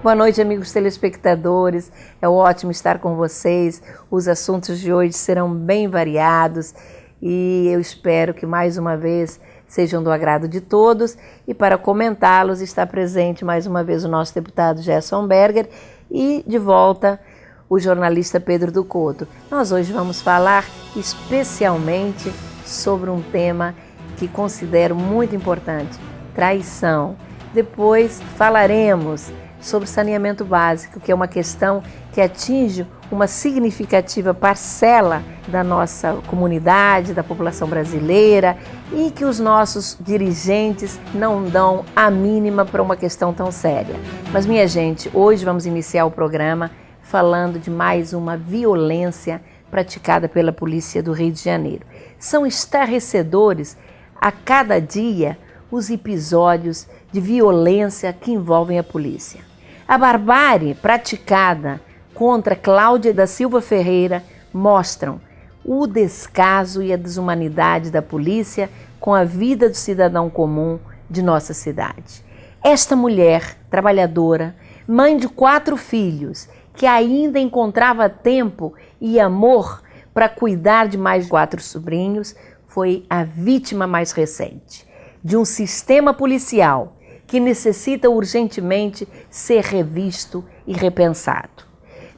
Boa noite, amigos telespectadores. É ótimo estar com vocês. Os assuntos de hoje serão bem variados e eu espero que mais uma vez sejam do agrado de todos. E para comentá-los está presente mais uma vez o nosso deputado Gerson Berger e de volta o jornalista Pedro do Couto. Nós hoje vamos falar especialmente sobre um tema que considero muito importante: traição. Depois falaremos sobre saneamento básico, que é uma questão que atinge uma significativa parcela da nossa comunidade, da população brasileira, e que os nossos dirigentes não dão a mínima para uma questão tão séria. Mas, minha gente, hoje vamos iniciar o programa falando de mais uma violência praticada pela Polícia do Rio de Janeiro. São estarrecedores a cada dia os episódios de violência que envolvem a polícia. A barbárie praticada contra Cláudia da Silva Ferreira mostram o descaso e a desumanidade da polícia com a vida do cidadão comum de nossa cidade. Esta mulher trabalhadora, mãe de 4 filhos, que ainda encontrava tempo e amor para cuidar de mais 4 sobrinhos, foi a vítima mais recente de um sistema policial que necessita urgentemente ser revisto e repensado.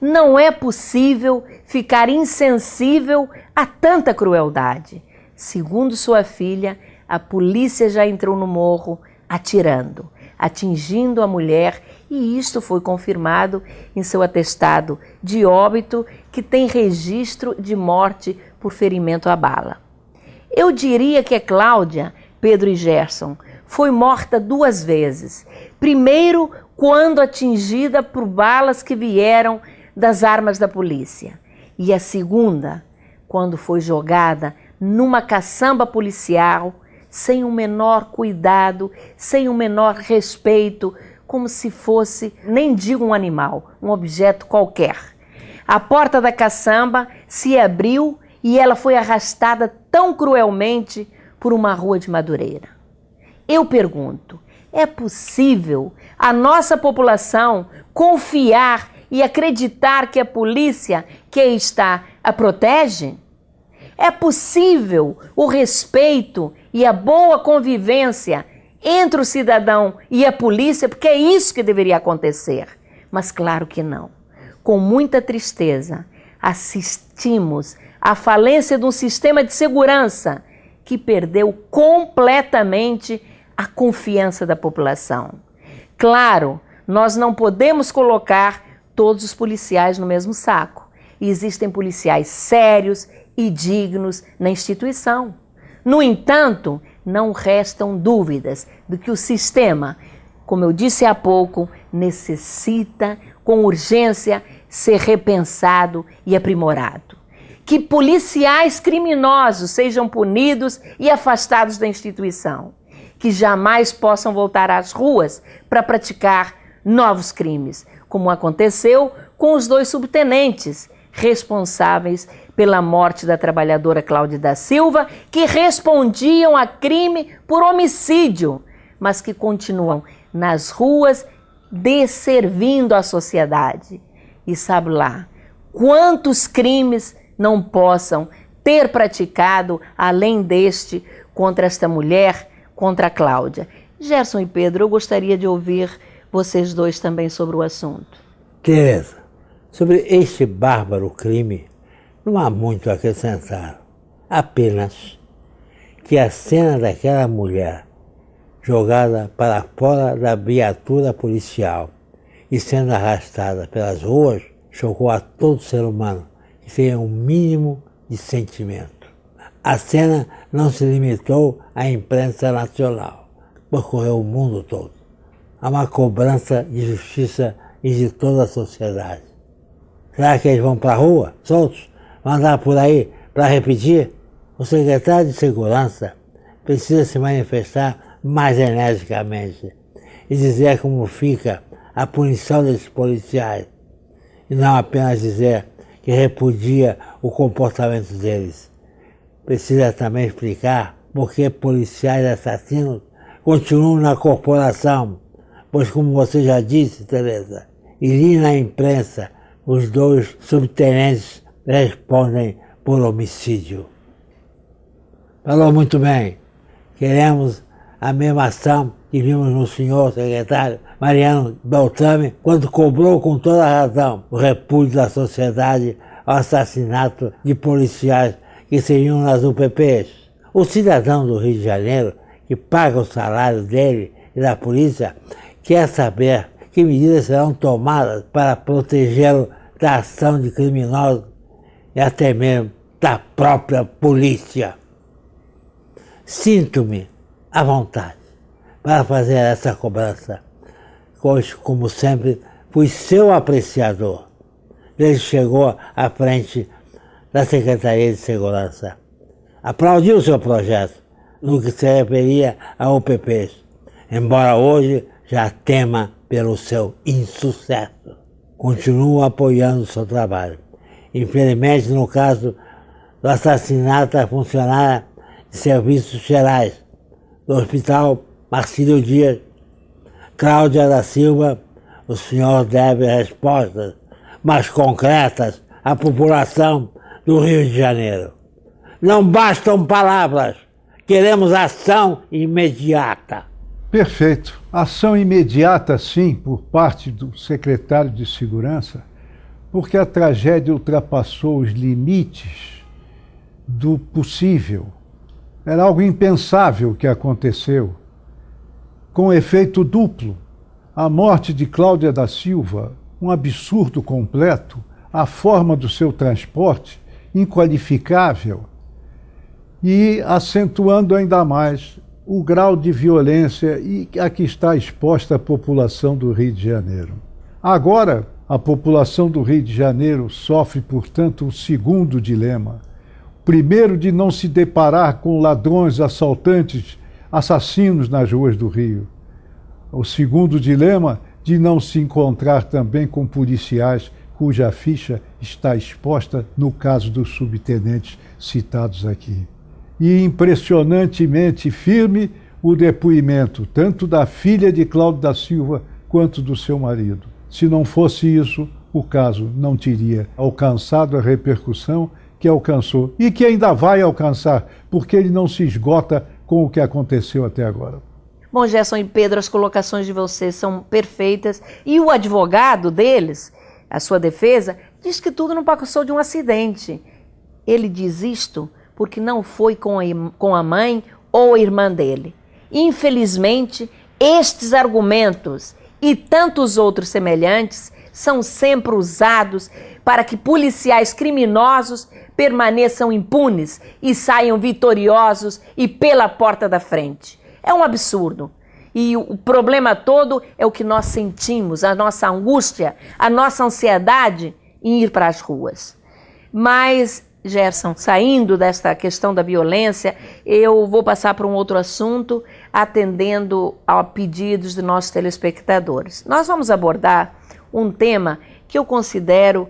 Não é possível ficar insensível a tanta crueldade. Segundo sua filha, a polícia já entrou no morro atirando, atingindo a mulher, e isto foi confirmado em seu atestado de óbito, que tem registro de morte por ferimento à bala. Eu diria que a Cláudia, Pedro e Gerson, foi morta 2 vezes. Primeiro, quando atingida por balas que vieram das armas da polícia. E a segunda, quando foi jogada numa caçamba policial, sem o menor cuidado, sem o menor respeito, como se fosse, nem digo um animal, um objeto qualquer. A porta da caçamba se abriu e ela foi arrastada tão cruelmente por uma rua de Madureira. Eu pergunto, é possível a nossa população confiar e acreditar que a polícia que está a protege? É possível o respeito e a boa convivência entre o cidadão e a polícia? Porque é isso que deveria acontecer. Mas claro que não. Com muita tristeza, assistimos à falência de um sistema de segurança que perdeu completamente a confiança da população. Claro, nós não podemos colocar todos os policiais no mesmo saco. E existem policiais sérios e dignos na instituição. No entanto, não restam dúvidas de que o sistema, como eu disse há pouco, necessita com urgência ser repensado e aprimorado. Que policiais criminosos sejam punidos e afastados da instituição. Que jamais possam voltar às ruas para praticar novos crimes, como aconteceu com os 2 subtenentes responsáveis pela morte da trabalhadora Cláudia da Silva, que respondiam a crime por homicídio, mas que continuam nas ruas desservindo a sociedade. E sabe lá, quantos crimes não possam ter praticado além deste contra esta mulher, contra a Cláudia. Gerson e Pedro, eu gostaria de ouvir vocês dois também sobre o assunto. Tereza, sobre este bárbaro crime, não há muito a acrescentar. Apenas que a cena daquela mulher jogada para fora da viatura policial e sendo arrastada pelas ruas chocou a todo ser humano que tenha um mínimo de sentimento. A cena não se limitou à imprensa nacional, percorreu o mundo todo. Há uma cobrança de justiça e de toda a sociedade. Será que eles vão para a rua, soltos, vão andar por aí para repetir? O secretário de Segurança precisa se manifestar mais energicamente e dizer como fica a punição desses policiais, e não apenas dizer que repudia o comportamento deles. Precisa também explicar por que policiais assassinos continuam na corporação, pois, como você já disse, Tereza, e li na imprensa os 2 subtenentes respondem por homicídio. Falou muito bem. Queremos a mesma ação que vimos no senhor secretário Mariano Beltrame, quando cobrou com toda a razão o repúdio da sociedade ao assassinato de policiais que serviam nas UPPs. O cidadão do Rio de Janeiro, que paga o salário dele e da polícia, quer saber que medidas serão tomadas para protegê-lo da ação de criminosos e até mesmo da própria polícia. Sinto-me à vontade para fazer essa cobrança, pois, como sempre, fui seu apreciador. Ele chegou à frente da Secretaria de Segurança. Aplaudiu o seu projeto, no que se referia a UPPs, embora hoje já tema pelo seu insucesso. Continuo apoiando o seu trabalho. Infelizmente, no caso do assassinato da funcionária de Serviços Gerais do Hospital Marcílio Dias, Cláudia da Silva, o senhor deve respostas mais concretas à população do Rio de Janeiro. Não bastam palavras, queremos ação imediata. Perfeito. Ação imediata, sim, por parte do secretário de Segurança, porque a tragédia ultrapassou os limites do possível. Era algo impensável que aconteceu, com efeito duplo. A morte de Cláudia da Silva, um absurdo completo, a forma do seu transporte, inqualificável, e acentuando ainda mais o grau de violência a que está exposta a população do Rio de Janeiro. Agora, a população do Rio de Janeiro sofre, portanto, um segundo dilema. Primeiro, de não se deparar com ladrões, assaltantes, assassinos nas ruas do Rio. O segundo dilema, de não se encontrar também com policiais cuja ficha está exposta no caso dos subtenentes citados aqui. E impressionantemente firme o depoimento, tanto da filha de Cláudio da Silva quanto do seu marido. Se não fosse isso, o caso não teria alcançado a repercussão que alcançou e que ainda vai alcançar, porque ele não se esgota com o que aconteceu até agora. Bom, Gerson e Pedro, as colocações de vocês são perfeitas e o advogado deles, a sua defesa, diz que tudo não passou de um acidente. Ele diz isto porque não foi com a mãe ou a irmã dele. Infelizmente, estes argumentos e tantos outros semelhantes são sempre usados para que policiais criminosos permaneçam impunes e saiam vitoriosos e pela porta da frente. É um absurdo. E o problema todo é o que nós sentimos, a nossa angústia, a nossa ansiedade em ir para as ruas. Mas, Gerson, saindo desta questão da violência, eu vou passar para um outro assunto, atendendo a pedidos de nossos telespectadores. Nós vamos abordar um tema que eu considero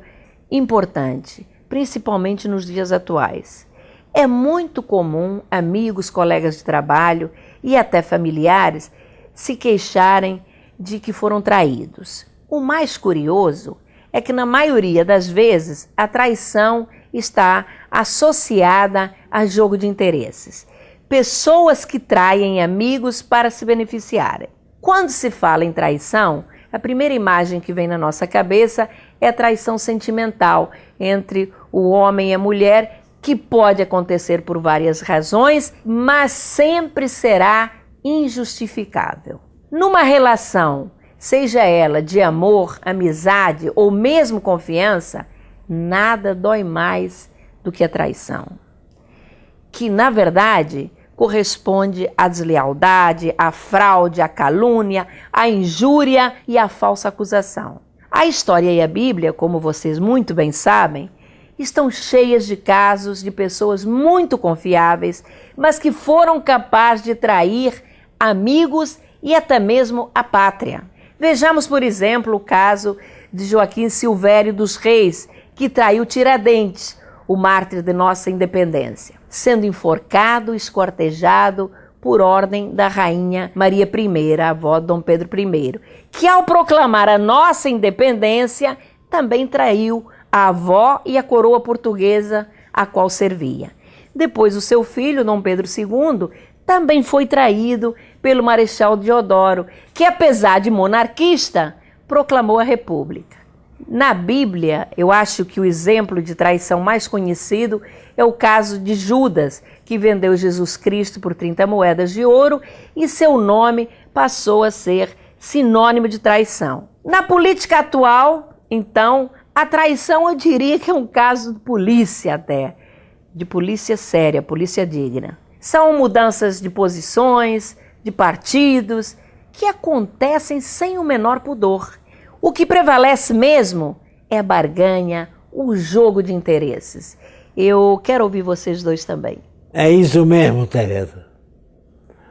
importante, principalmente nos dias atuais. É muito comum amigos, colegas de trabalho e até familiares se queixarem de que foram traídos. O mais curioso é que, na maioria das vezes, a traição está associada a jogo de interesses. Pessoas que traem amigos para se beneficiarem. Quando se fala em traição, a primeira imagem que vem na nossa cabeça é a traição sentimental entre o homem e a mulher, que pode acontecer por várias razões, mas sempre será injustificável. Numa relação, seja ela de amor, amizade ou mesmo confiança, nada dói mais do que a traição, que na verdade corresponde à deslealdade, à fraude, à calúnia, à injúria e à falsa acusação. A história e a Bíblia, como vocês muito bem sabem, estão cheias de casos de pessoas muito confiáveis, mas que foram capazes de trair amigos e até mesmo a pátria. Vejamos, por exemplo, o caso de Joaquim Silvério dos Reis, que traiu Tiradentes, o mártir de nossa independência, sendo enforcado, esquartejado por ordem da rainha Maria I, a avó de Dom Pedro I, que ao proclamar a nossa independência, também traiu a avó e a coroa portuguesa a qual servia. Depois o seu filho, Dom Pedro II, também foi traído pelo Marechal Deodoro, que apesar de monarquista, proclamou a República. Na Bíblia, eu acho que o exemplo de traição mais conhecido é o caso de Judas, que vendeu Jesus Cristo por 30 moedas de ouro e seu nome passou a ser sinônimo de traição. Na política atual, então, a traição eu diria que é um caso de polícia até, de polícia séria, polícia digna. São mudanças de posições, de partidos, que acontecem sem o menor pudor. O que prevalece mesmo é a barganha, o jogo de interesses. Eu quero ouvir vocês dois também. É isso mesmo, Tereza.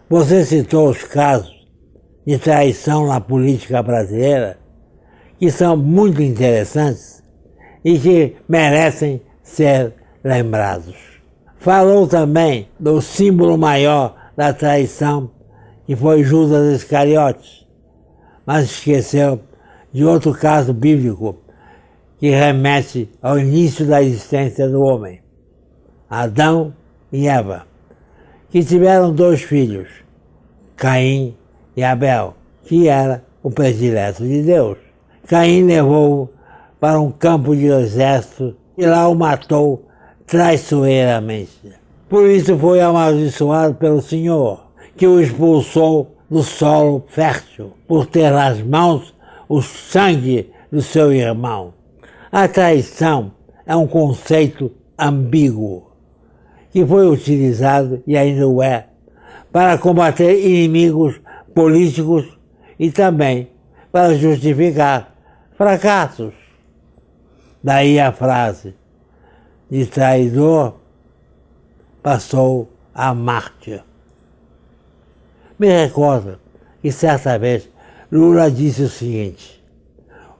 Você citou os casos de traição na política brasileira, que são muito interessantes e que merecem ser lembrados. Falou também do símbolo maior da traição, que foi Judas Iscariotes, mas esqueceu de outro caso bíblico que remete ao início da existência do homem, Adão e Eva, que tiveram 2 filhos, Caim e Abel, que era o predileto de Deus. Caim levou-o para um campo de exército e lá o matou traiçoeiramente. Por isso foi amaldiçoado pelo Senhor, que o expulsou do solo fértil, por ter nas mãos o sangue do seu irmão. A traição é um conceito ambíguo, que foi utilizado, e ainda o é, para combater inimigos políticos e também para justificar fracassos. Daí a frase, de traidor passou a mártir. Me recordo que certa vez Lula disse o seguinte: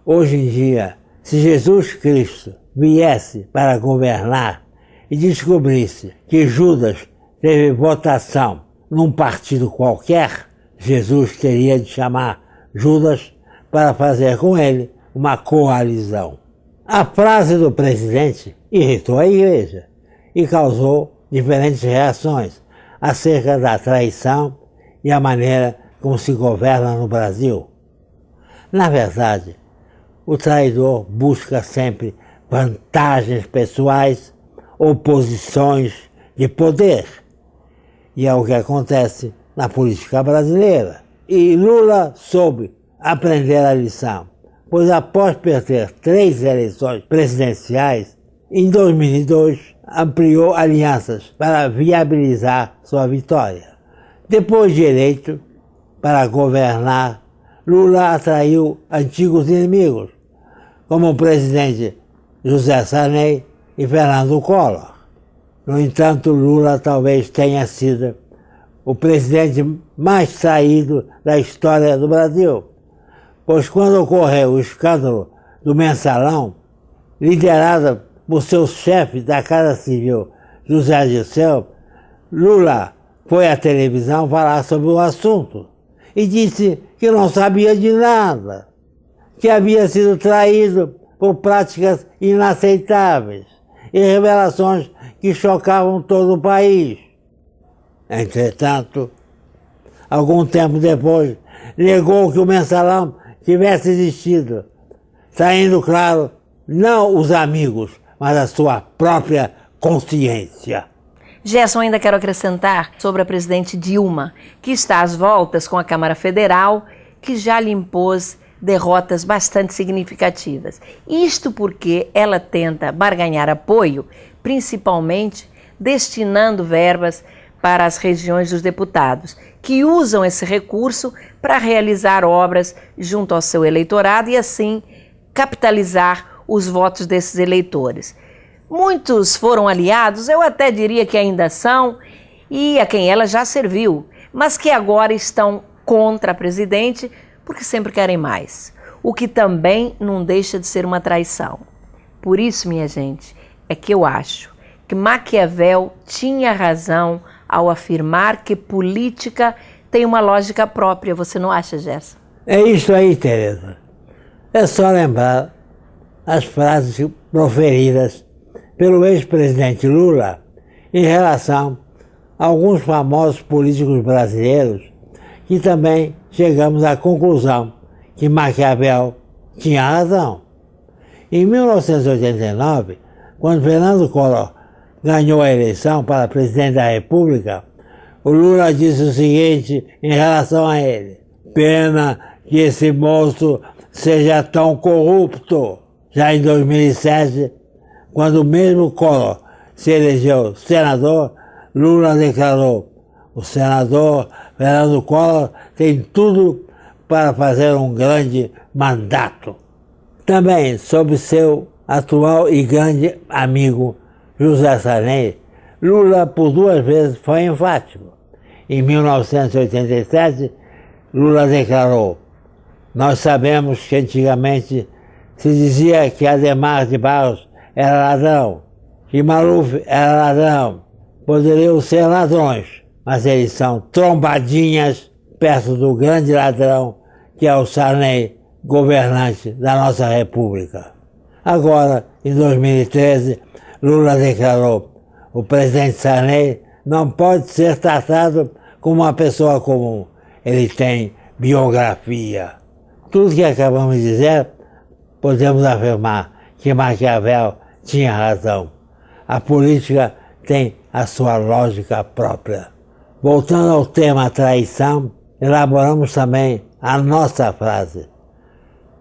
hoje em dia, se Jesus Cristo viesse para governar e descobrisse que Judas teve votação num partido qualquer, Jesus teria de chamar Judas para fazer com ele uma coalizão. A frase do presidente irritou a igreja e causou diferentes reações acerca da traição e a maneira como se governa no Brasil. Na verdade, o traidor busca sempre vantagens pessoais ou posições de poder. E é o que acontece na política brasileira. E Lula soube aprender a lição, pois após perder 3 eleições presidenciais, em 2002 ampliou alianças para viabilizar sua vitória. Depois de eleito para governar, Lula atraiu antigos inimigos, como o presidente José Sarney e Fernando Collor. No entanto, Lula talvez tenha sido o presidente mais traído da história do Brasil, pois quando ocorreu o escândalo do Mensalão, liderado por seu chefe da Casa Civil, José Dirceu, Lula foi à televisão falar sobre o assunto e disse que não sabia de nada, que havia sido traído por práticas inaceitáveis e revelações que chocavam todo o país. Entretanto, algum tempo depois, negou que o Mensalão tivesse existido, traindo, claro, não os amigos, mas a sua própria consciência. Gerson, ainda quero acrescentar sobre a presidente Dilma, que está às voltas com a Câmara Federal, que já lhe impôs derrotas bastante significativas. Isto porque ela tenta barganhar apoio, principalmente destinando verbas para as regiões dos deputados, que usam esse recurso para realizar obras junto ao seu eleitorado e assim capitalizar os votos desses eleitores. Muitos foram aliados, eu até diria que ainda são, e a quem ela já serviu, mas que agora estão contra a presidente porque sempre querem mais, o que também não deixa de ser uma traição. Por isso, minha gente, é que eu acho que Maquiavel tinha razão ao afirmar que política tem uma lógica própria. Você não acha, Gerson? É isso aí, Tereza. É só lembrar as frases proferidas pelo ex-presidente Lula em relação a alguns famosos políticos brasileiros que também chegamos à conclusão que Maquiavel tinha razão. Em 1989, quando Fernando Collor ganhou a eleição para presidente da República, o Lula disse o seguinte em relação a ele: pena que esse moço seja tão corrupto. Já em 2007, quando o mesmo Collor se elegeu senador, Lula declarou: o senador Fernando Collor tem tudo para fazer um grande mandato. Também sob seu atual e grande amigo José Sarney, Lula por 2 vezes foi enfático. Em 1987, Lula declarou: nós sabemos que antigamente se dizia que Adhemar de Barros era ladrão, que Maluf era ladrão. Poderiam ser ladrões, mas eles são trombadinhas perto do grande ladrão que é o Sarney, governante da nossa República. Agora, em 2013, Lula declarou: o presidente Sarney não pode ser tratado como uma pessoa comum. Ele tem biografia. Tudo que acabamos de dizer, podemos afirmar que Maquiavel tinha razão. A política tem a sua lógica própria. Voltando ao tema traição, elaboramos também a nossa frase: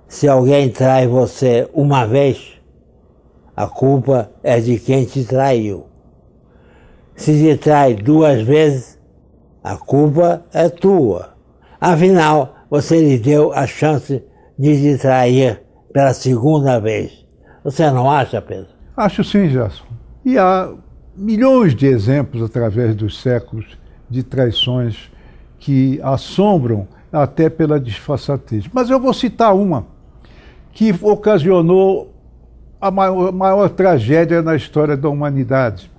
se alguém trai você uma vez, a culpa é de quem te traiu. Se te trai 2 vezes, a culpa é tua. Afinal, você lhe deu a chance de te trair pela 2ª vez. Você não acha, Pedro? Acho sim, Gerson. E há milhões de exemplos através dos séculos de traições que assombram até pela disfarçatez. Mas eu vou citar uma que ocasionou a maior tragédia na história da humanidade,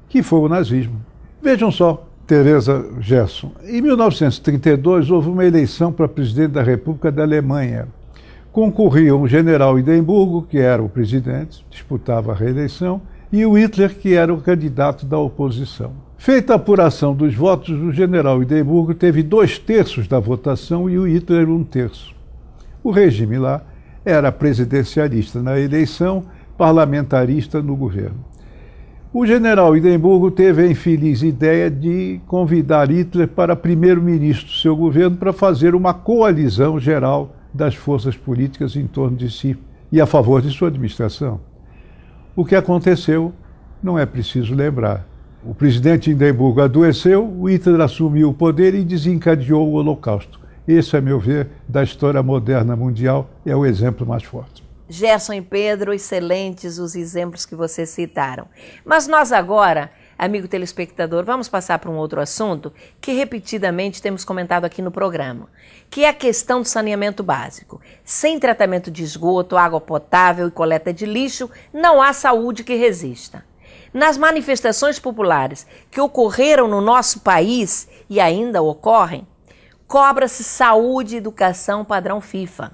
que foi o nazismo. Vejam só, Tereza, Gerson, em 1932 houve uma eleição para presidente da República da Alemanha. Concorriam o general Hindenburgo, que era o presidente, disputava a reeleição, e o Hitler, que era o candidato da oposição. Feita a apuração dos votos, o general Hindenburgo teve 2/3 da votação e o Hitler 1/3. O regime lá era presidencialista na eleição, parlamentarista no governo. O general Hindenburgo teve a infeliz ideia de convidar Hitler para primeiro-ministro do seu governo para fazer uma coalizão geral das forças políticas em torno de si e a favor de sua administração. O que aconteceu não é preciso lembrar. O presidente Hindenburgo adoeceu, o Hitler assumiu o poder e desencadeou o Holocausto. Esse, a meu ver, da história moderna mundial, é o exemplo mais forte. Gerson e Pedro, excelentes os exemplos que vocês citaram. Mas nós agora, amigo telespectador, vamos passar para um outro assunto que repetidamente temos comentado aqui no programa, que é a questão do saneamento básico. Sem tratamento de esgoto, água potável e coleta de lixo, não há saúde que resista. Nas manifestações populares que ocorreram no nosso país e ainda ocorrem, cobra-se saúde e educação padrão FIFA.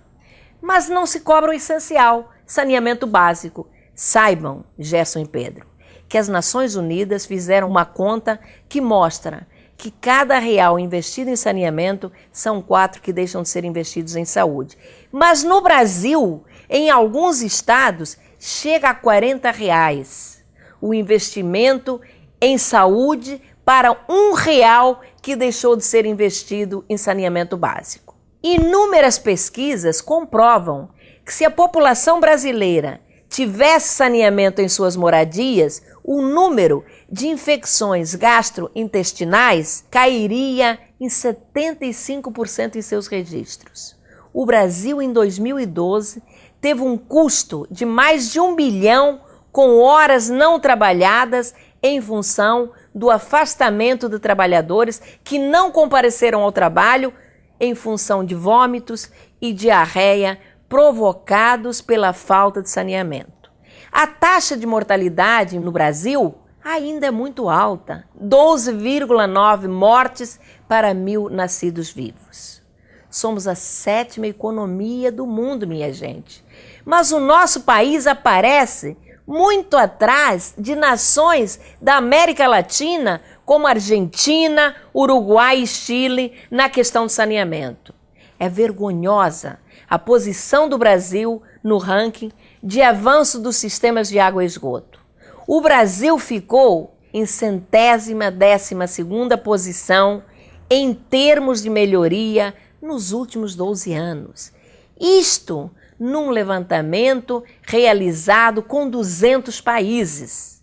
Mas não se cobra o essencial, saneamento básico. Saibam, Gerson e Pedro, que as Nações Unidas fizeram uma conta que mostra que cada real investido em saneamento são 4 que deixam de ser investidos em saúde. Mas no Brasil, em alguns estados, chega a R$40 o investimento em saúde para R$1 que deixou de ser investido em saneamento básico. Inúmeras pesquisas comprovam que se a população brasileira tivesse saneamento em suas moradias, o número de infecções gastrointestinais cairia em 75% em seus registros. O Brasil, em 2012, teve um custo de mais de 1 bilhão com horas não trabalhadas em função do afastamento de trabalhadores que não compareceram ao trabalho em função de vômitos e diarreia provocados pela falta de saneamento. A taxa de mortalidade no Brasil ainda é muito alta, 12,9 mortes para 1.000 nascidos vivos. Somos a 7ª economia do mundo, minha gente. Mas o nosso país aparece muito atrás de nações da América Latina, como Argentina, Uruguai e Chile, na questão do saneamento. É vergonhosa a posição do Brasil no ranking de avanço dos sistemas de água e esgoto. O Brasil ficou em 112ª posição em termos de melhoria nos últimos 12 anos. Isto num levantamento realizado com 200 países.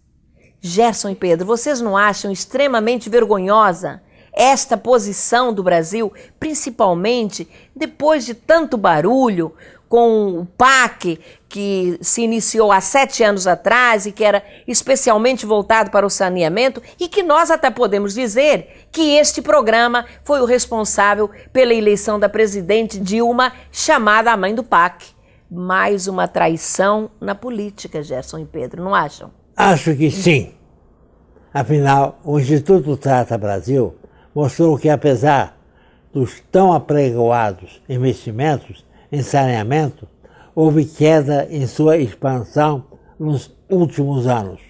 Gerson e Pedro, vocês não acham extremamente vergonhosa esta posição do Brasil, principalmente depois de tanto barulho com o PAC, que se iniciou há 7 anos atrás e que era especialmente voltado para o saneamento, e que nós até podemos dizer que este programa foi o responsável pela eleição da presidente Dilma, chamada a mãe do PAC. Mais uma traição na política, Gerson e Pedro, não acham? Acho que sim. Afinal, o Instituto Trata Brasil mostrou que, apesar dos tão apregoados investimentos em saneamento, houve queda em sua expansão nos últimos anos.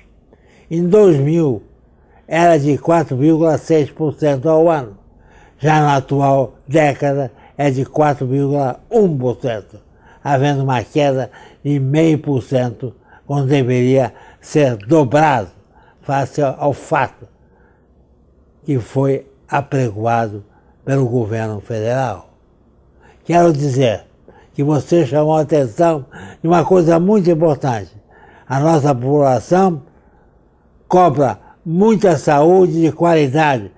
Em 2000, era de 4,6% ao ano. Já na atual década, é de 4,1%, havendo uma queda de 0,5%, quando deveria ser dobrado, face ao fato que foi apregoado pelo governo federal. Quero dizer que você chamou a atenção de uma coisa muito importante. A nossa população cobra muita saúde de qualidade,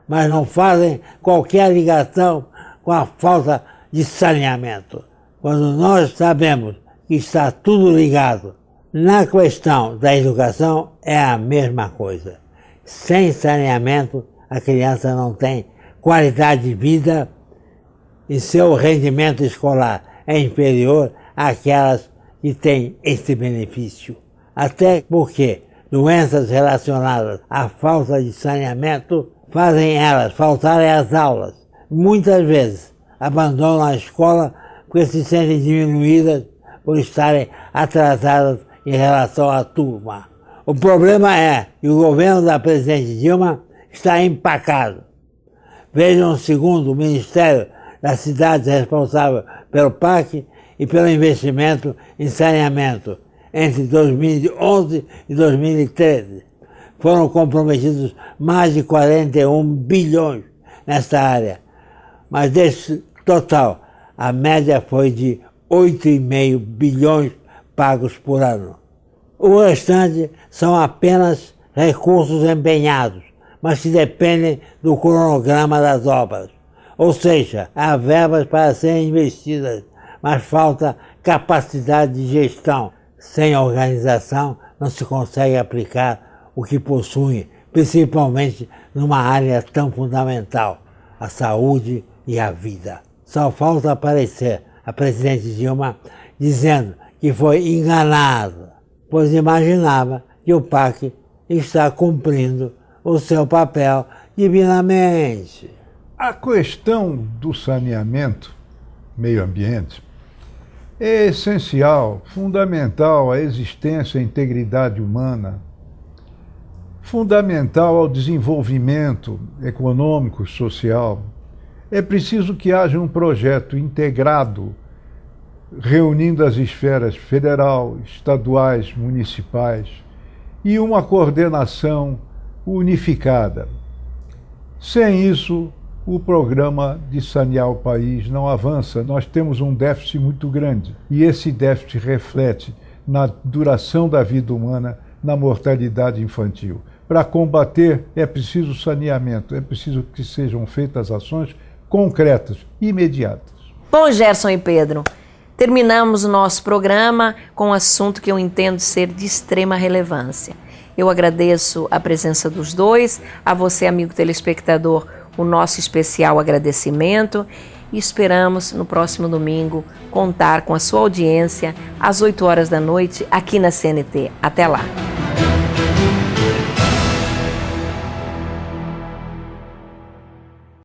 mas não fazem qualquer ligação com a falta de saneamento. Quando nós sabemos que está tudo ligado, na questão da educação é a mesma coisa. Sem saneamento, a criança não tem qualidade de vida e seu rendimento escolar é inferior àquelas que têm esse benefício. Até porque doenças relacionadas à falta de saneamento fazem elas faltarem às aulas. Muitas vezes abandonam a escola porque se sentem diminuídas por estarem atrasadas em relação à turma. O problema é que o governo da presidente Dilma está empacado. Vejam, segundo o Ministério das Cidades responsável pelo PAC e pelo investimento em saneamento, entre 2011 e 2013, foram comprometidos mais de 41 bilhões nesta área, mas desse total, a média foi de 8,5 bilhões pagos por ano. O restante são apenas recursos empenhados, mas que dependem do cronograma das obras. Ou seja, há verbas para serem investidas, mas falta capacidade de gestão. Sem organização, não se consegue aplicar o que possui, principalmente numa área tão fundamental, a saúde e a vida. Só falta aparecer a presidente Dilma dizendo que foi enganada, pois imaginava que o PAC está cumprindo o seu papel divinamente. A questão do saneamento, meio ambiente, é essencial, fundamental à existência e integridade humana, fundamental ao desenvolvimento econômico e social. É preciso que haja um projeto integrado, reunindo as esferas federal, estaduais, municipais, e uma coordenação unificada. Sem isso, o programa de sanear o país não avança. Nós temos um déficit muito grande, e esse déficit reflete na duração da vida humana, na mortalidade infantil. Para combater, é preciso saneamento, é preciso que sejam feitas ações concretas, imediatas. Bom, Gerson e Pedro, terminamos o nosso programa com um assunto que eu entendo ser de extrema relevância. Eu agradeço a presença dos dois, a você, amigo telespectador, o nosso especial agradecimento, e esperamos no próximo domingo contar com a sua audiência às 8 horas da noite aqui na CNT. Até lá!